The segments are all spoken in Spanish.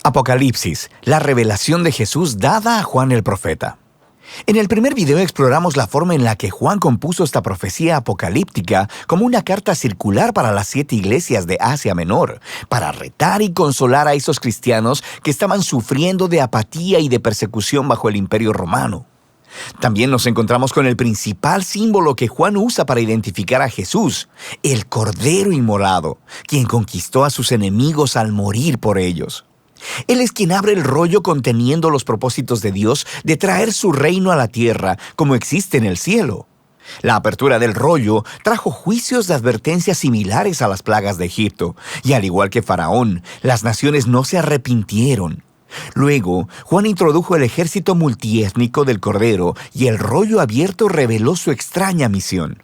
Apocalipsis, la revelación de Jesús dada a Juan el profeta. En el primer video exploramos la forma en la que Juan compuso esta profecía apocalíptica como una carta circular para las 7 iglesias de Asia Menor, para retar y consolar a esos cristianos que estaban sufriendo de apatía y de persecución bajo el Imperio Romano. También nos encontramos con el principal símbolo que Juan usa para identificar a Jesús, el Cordero Inmolado, quien conquistó a sus enemigos al morir por ellos. Él es quien abre el rollo conteniendo los propósitos de Dios de traer su reino a la tierra como existe en el cielo. La apertura del rollo trajo juicios de advertencia similares a las plagas de Egipto, y al igual que Faraón, las naciones no se arrepintieron. Luego, Juan introdujo el ejército multiétnico del Cordero y el rollo abierto reveló su extraña misión.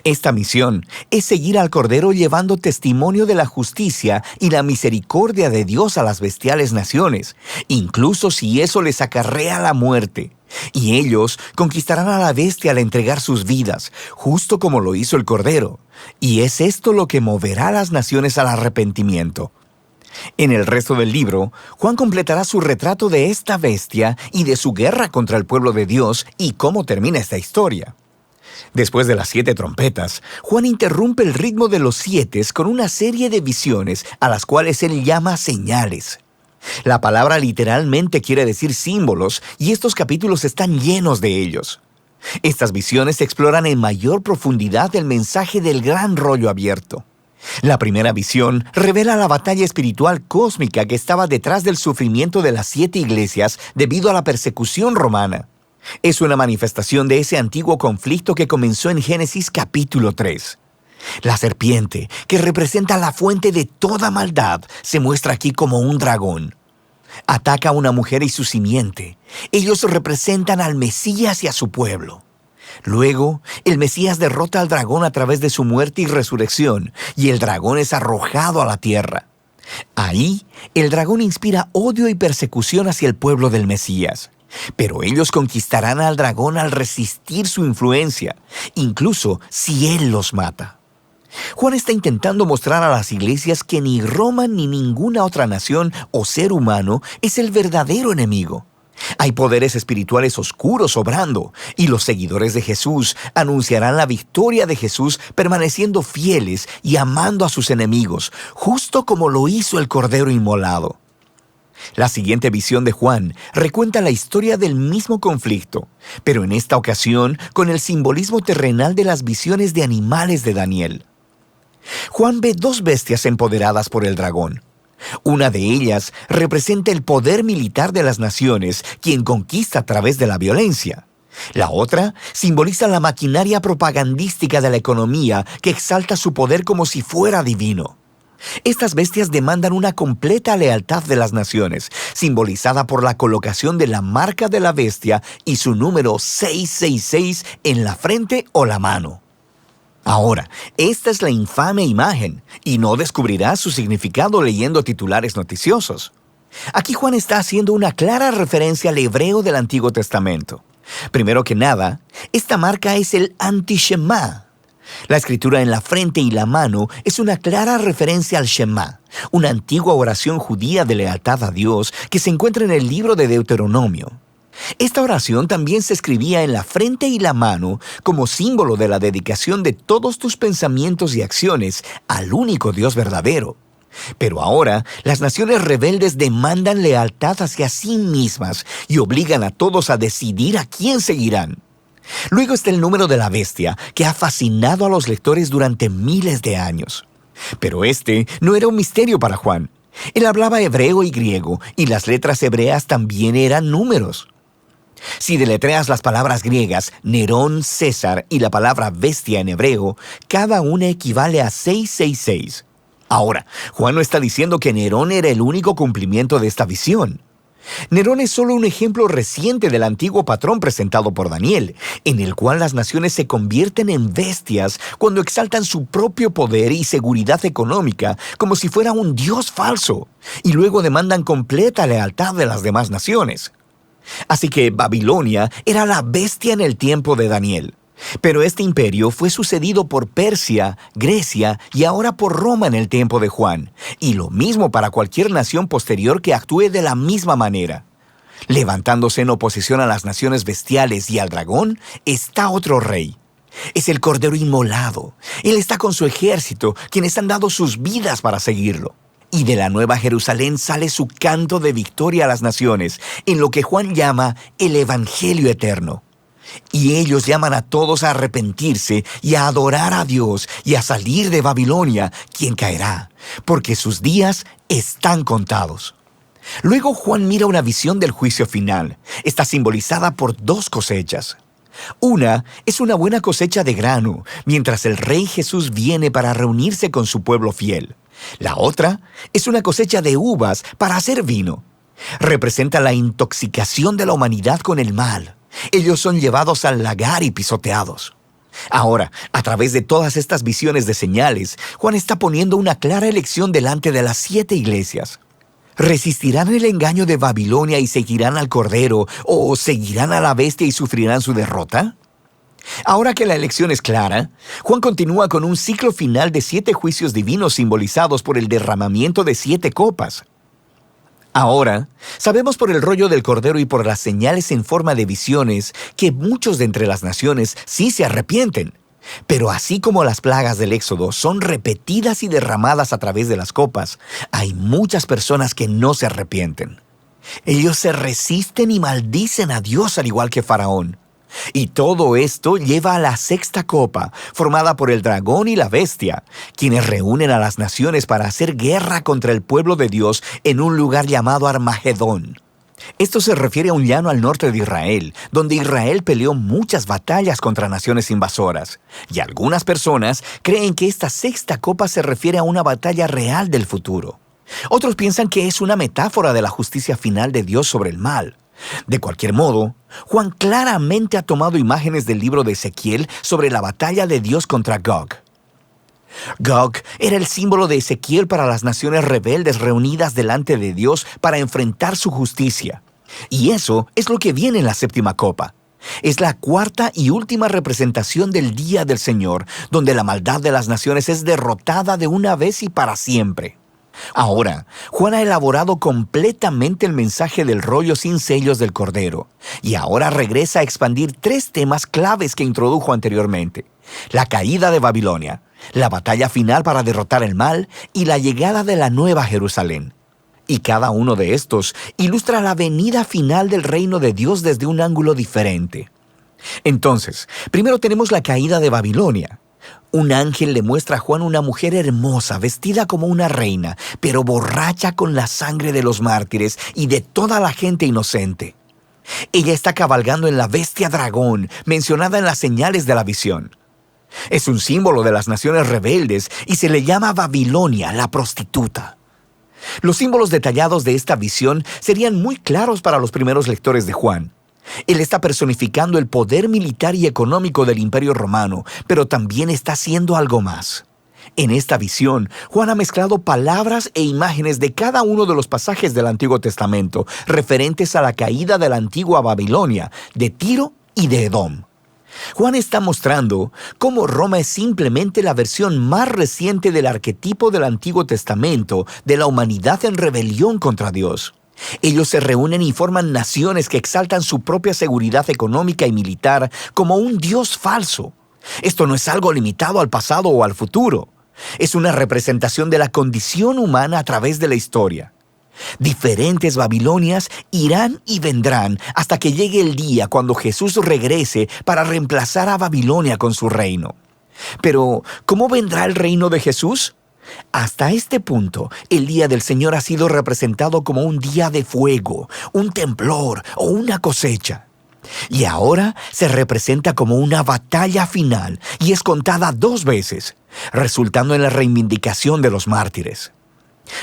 Esta misión es seguir al Cordero llevando testimonio de la justicia y la misericordia de Dios a las bestiales naciones, incluso si eso les acarrea la muerte. Y ellos conquistarán a la bestia al entregar sus vidas, justo como lo hizo el Cordero. Y es esto lo que moverá a las naciones al arrepentimiento. En el resto del libro, Juan completará su retrato de esta bestia y de su guerra contra el pueblo de Dios y cómo termina esta historia. Después de las 7 trompetas, Juan interrumpe el ritmo de los 7 con una serie de visiones a las cuales él llama señales. La palabra literalmente quiere decir símbolos y estos capítulos están llenos de ellos. Estas visiones exploran en mayor profundidad el mensaje del gran rollo abierto. La primera visión revela la batalla espiritual cósmica que estaba detrás del sufrimiento de las 7 iglesias debido a la persecución romana. Es una manifestación de ese antiguo conflicto que comenzó en Génesis capítulo 3. La serpiente, que representa la fuente de toda maldad, se muestra aquí como un dragón. Ataca a una mujer y su simiente. Ellos representan al Mesías y a su pueblo. Luego, el Mesías derrota al dragón a través de su muerte y resurrección, y el dragón es arrojado a la tierra. Ahí, el dragón inspira odio y persecución hacia el pueblo del Mesías. Pero ellos conquistarán al dragón al resistir su influencia, incluso si él los mata. Juan está intentando mostrar a las iglesias que ni Roma ni ninguna otra nación o ser humano es el verdadero enemigo. Hay poderes espirituales oscuros obrando, y los seguidores de Jesús anunciarán la victoria de Jesús permaneciendo fieles y amando a sus enemigos, justo como lo hizo el Cordero Inmolado. La siguiente visión de Juan recuenta la historia del mismo conflicto, pero en esta ocasión con el simbolismo terrenal de las visiones de animales de Daniel. Juan ve 2 bestias empoderadas por el dragón. Una de ellas representa el poder militar de las naciones, quien conquista a través de la violencia. La otra simboliza la maquinaria propagandística de la economía que exalta su poder como si fuera divino. Estas bestias demandan una completa lealtad de las naciones, simbolizada por la colocación de la marca de la bestia y su número 666 en la frente o la mano. Ahora, esta es la infame imagen, y no descubrirás su significado leyendo titulares noticiosos. Aquí Juan está haciendo una clara referencia al hebreo del Antiguo Testamento. Primero que nada, esta marca es el anti-Shema. La escritura en la frente y la mano es una clara referencia al Shema, una antigua oración judía de lealtad a Dios que se encuentra en el libro de Deuteronomio. Esta oración también se escribía en la frente y la mano como símbolo de la dedicación de todos tus pensamientos y acciones al único Dios verdadero. Pero ahora, las naciones rebeldes demandan lealtad hacia sí mismas y obligan a todos a decidir a quién seguirán. Luego está el número de la bestia, que ha fascinado a los lectores durante miles de años. Pero este no era un misterio para Juan. Él hablaba hebreo y griego, y las letras hebreas también eran números. Si deletreas las palabras griegas Nerón, César y la palabra bestia en hebreo, cada una equivale a 666. Ahora, Juan no está diciendo que Nerón era el único cumplimiento de esta visión. Nerón es solo un ejemplo reciente del antiguo patrón presentado por Daniel, en el cual las naciones se convierten en bestias cuando exaltan su propio poder y seguridad económica como si fuera un dios falso, y luego demandan completa lealtad de las demás naciones. Así que Babilonia era la bestia en el tiempo de Daniel. Pero este imperio fue sucedido por Persia, Grecia y ahora por Roma en el tiempo de Juan, y lo mismo para cualquier nación posterior que actúe de la misma manera. Levantándose en oposición a las naciones bestiales y al dragón, está otro rey. Es el Cordero Inmolado. Él está con su ejército, quienes han dado sus vidas para seguirlo. Y de la Nueva Jerusalén sale su canto de victoria a las naciones, en lo que Juan llama el Evangelio Eterno. Y ellos llaman a todos a arrepentirse y a adorar a Dios y a salir de Babilonia, quien caerá, porque sus días están contados. Luego Juan mira una visión del juicio final. Está simbolizada por dos cosechas. Una es una buena cosecha de grano, mientras el Rey Jesús viene para reunirse con su pueblo fiel. La otra es una cosecha de uvas para hacer vino. Representa la intoxicación de la humanidad con el mal. Ellos son llevados al lagar y pisoteados. Ahora, a través de todas estas visiones de señales, Juan está poniendo una clara elección delante de las 7 iglesias. ¿Resistirán el engaño de Babilonia y seguirán al Cordero, o seguirán a la bestia y sufrirán su derrota? Ahora que la elección es clara, Juan continúa con un ciclo final de 7 juicios divinos simbolizados por el derramamiento de 7 copas. Ahora, sabemos por el rollo del Cordero y por las señales en forma de visiones que muchos de entre las naciones sí se arrepienten. Pero así como las plagas del Éxodo son repetidas y derramadas a través de las copas, hay muchas personas que no se arrepienten. Ellos se resisten y maldicen a Dios al igual que Faraón. Y todo esto lleva a la 6ª copa, formada por el dragón y la bestia, quienes reúnen a las naciones para hacer guerra contra el pueblo de Dios en un lugar llamado Armagedón. Esto se refiere a un llano al norte de Israel, donde Israel peleó muchas batallas contra naciones invasoras. Y algunas personas creen que esta 6ª copa se refiere a una batalla real del futuro. Otros piensan que es una metáfora de la justicia final de Dios sobre el mal. De cualquier modo, Juan claramente ha tomado imágenes del libro de Ezequiel sobre la batalla de Dios contra Gog. Gog era el símbolo de Ezequiel para las naciones rebeldes reunidas delante de Dios para enfrentar su justicia. Y eso es lo que viene en la 7ª copa. Es la 4ª y última representación del día del Señor, donde la maldad de las naciones es derrotada de una vez y para siempre. Ahora, Juan ha elaborado completamente el mensaje del rollo sin sellos del Cordero, y ahora regresa a expandir 3 temas claves que introdujo anteriormente: la caída de Babilonia, la batalla final para derrotar el mal y la llegada de la Nueva Jerusalén. Y cada uno de estos ilustra la venida final del reino de Dios desde un ángulo diferente. Entonces, primero tenemos la caída de Babilonia. Un ángel le muestra a Juan una mujer hermosa, vestida como una reina, pero borracha con la sangre de los mártires y de toda la gente inocente. Ella está cabalgando en la bestia dragón, mencionada en las señales de la visión. Es un símbolo de las naciones rebeldes y se le llama Babilonia, la prostituta. Los símbolos detallados de esta visión serían muy claros para los primeros lectores de Juan. Él está personificando el poder militar y económico del Imperio Romano, pero también está haciendo algo más. En esta visión, Juan ha mezclado palabras e imágenes de cada uno de los pasajes del Antiguo Testamento referentes a la caída de la antigua Babilonia, de Tiro y de Edom. Juan está mostrando cómo Roma es simplemente la versión más reciente del arquetipo del Antiguo Testamento de la humanidad en rebelión contra Dios. Ellos se reúnen y forman naciones que exaltan su propia seguridad económica y militar como un Dios falso. Esto no es algo limitado al pasado o al futuro. Es una representación de la condición humana a través de la historia. Diferentes Babilonias irán y vendrán hasta que llegue el día cuando Jesús regrese para reemplazar a Babilonia con su reino. Pero, ¿cómo vendrá el reino de Jesús? Hasta este punto, el día del Señor ha sido representado como un día de fuego, un temblor o una cosecha. Y ahora se representa como una batalla final y es contada 2 veces, resultando en la reivindicación de los mártires.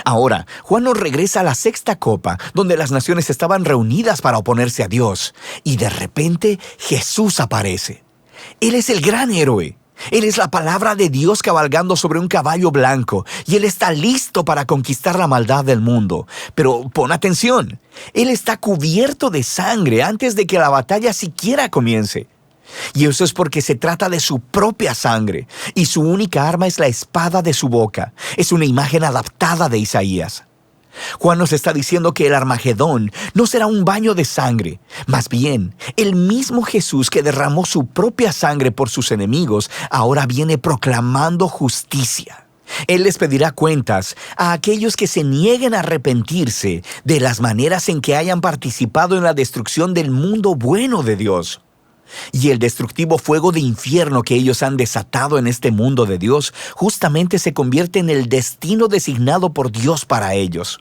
Ahora, Juan nos regresa a la 6ª copa, donde las naciones estaban reunidas para oponerse a Dios, y de repente Jesús aparece. Él es el gran héroe. Él es la palabra de Dios cabalgando sobre un caballo blanco, y Él está listo para conquistar la maldad del mundo. Pero pon atención, Él está cubierto de sangre antes de que la batalla siquiera comience. Y eso es porque se trata de su propia sangre, y su única arma es la espada de su boca. Es una imagen adaptada de Isaías. Juan nos está diciendo que el Armagedón no será un baño de sangre. Más bien, el mismo Jesús que derramó su propia sangre por sus enemigos, ahora viene proclamando justicia. Él les pedirá cuentas a aquellos que se nieguen a arrepentirse de las maneras en que hayan participado en la destrucción del mundo bueno de Dios. Y el destructivo fuego de infierno que ellos han desatado en este mundo de Dios justamente se convierte en el destino designado por Dios para ellos.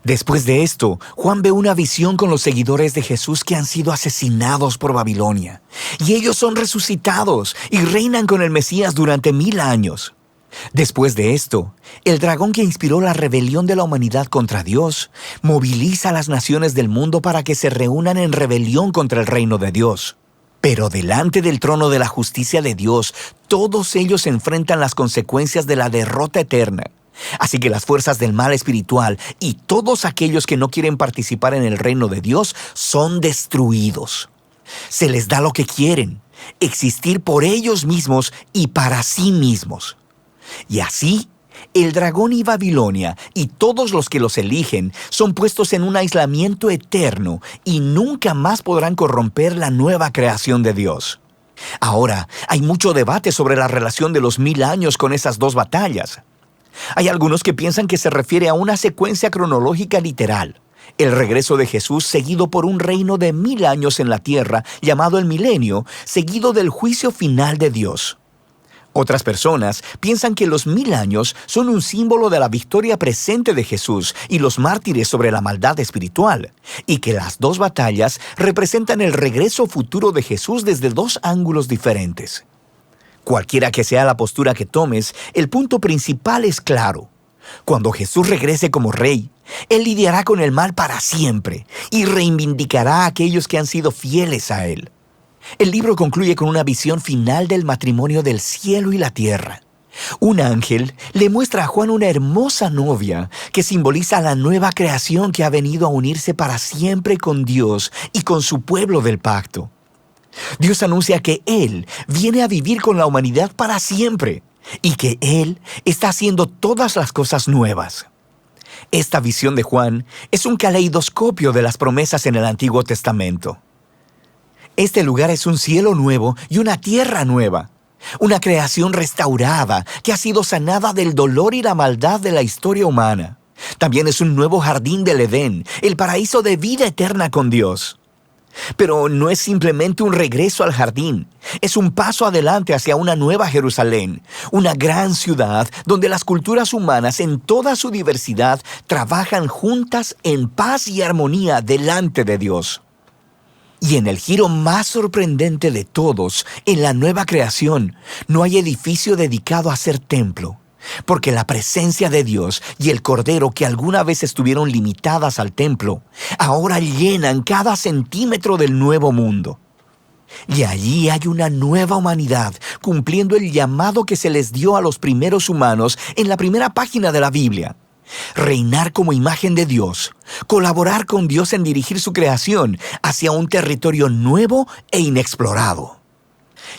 Después de esto, Juan ve una visión con los seguidores de Jesús que han sido asesinados por Babilonia. Y ellos son resucitados y reinan con el Mesías durante 1000 años. Después de esto, el dragón que inspiró la rebelión de la humanidad contra Dios, moviliza a las naciones del mundo para que se reúnan en rebelión contra el reino de Dios. Pero delante del trono de la justicia de Dios, todos ellos enfrentan las consecuencias de la derrota eterna. Así que las fuerzas del mal espiritual y todos aquellos que no quieren participar en el reino de Dios son destruidos. Se les da lo que quieren, existir por ellos mismos y para sí mismos. Y así, el dragón y Babilonia y todos los que los eligen son puestos en un aislamiento eterno y nunca más podrán corromper la nueva creación de Dios. Ahora, hay mucho debate sobre la relación de los 1000 años con esas dos batallas. Hay algunos que piensan que se refiere a una secuencia cronológica literal, el regreso de Jesús seguido por un reino de 1000 años en la tierra llamado el milenio, seguido del juicio final de Dios. Otras personas piensan que los 1000 años son un símbolo de la victoria presente de Jesús y los mártires sobre la maldad espiritual, y que las dos batallas representan el regreso futuro de Jesús desde dos ángulos diferentes. Cualquiera que sea la postura que tomes, el punto principal es claro. Cuando Jesús regrese como rey, Él lidiará con el mal para siempre y reivindicará a aquellos que han sido fieles a Él. El libro concluye con una visión final del matrimonio del cielo y la tierra. Un ángel le muestra a Juan una hermosa novia que simboliza la nueva creación que ha venido a unirse para siempre con Dios y con su pueblo del pacto. Dios anuncia que Él viene a vivir con la humanidad para siempre y que Él está haciendo todas las cosas nuevas. Esta visión de Juan es un caleidoscopio de las promesas en el Antiguo Testamento. Este lugar es un cielo nuevo y una tierra nueva, una creación restaurada que ha sido sanada del dolor y la maldad de la historia humana. También es un nuevo jardín del Edén, el paraíso de vida eterna con Dios. Pero no es simplemente un regreso al jardín, es un paso adelante hacia una nueva Jerusalén, una gran ciudad donde las culturas humanas en toda su diversidad trabajan juntas en paz y armonía delante de Dios. Y en el giro más sorprendente de todos, en la nueva creación, no hay edificio dedicado a ser templo, porque la presencia de Dios y el Cordero que alguna vez estuvieron limitadas al templo, ahora llenan cada centímetro del nuevo mundo. Y allí hay una nueva humanidad cumpliendo el llamado que se les dio a los primeros humanos en la primera página de la Biblia. Reinar como imagen de Dios, colaborar con Dios en dirigir su creación hacia un territorio nuevo e inexplorado.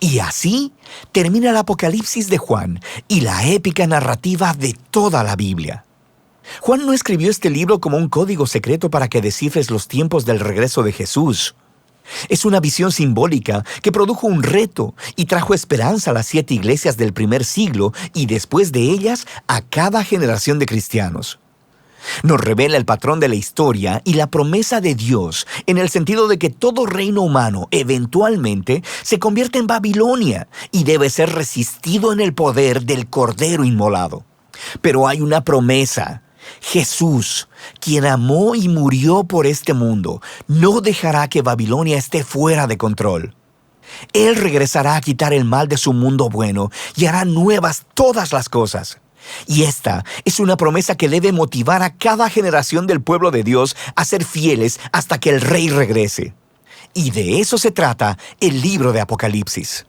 Y así termina el Apocalipsis de Juan y la épica narrativa de toda la Biblia. Juan no escribió este libro como un código secreto para que descifres los tiempos del regreso de Jesús. Es una visión simbólica que produjo un reto y trajo esperanza a las 7 iglesias del primer siglo y después de ellas a cada generación de cristianos. Nos revela el patrón de la historia y la promesa de Dios en el sentido de que todo reino humano eventualmente se convierte en Babilonia y debe ser resistido en el poder del Cordero inmolado. Pero hay una promesa. Jesús, quien amó y murió por este mundo, no dejará que Babilonia esté fuera de control. Él regresará a quitar el mal de su mundo bueno y hará nuevas todas las cosas. Y esta es una promesa que debe motivar a cada generación del pueblo de Dios a ser fieles hasta que el Rey regrese. Y de eso se trata el libro de Apocalipsis.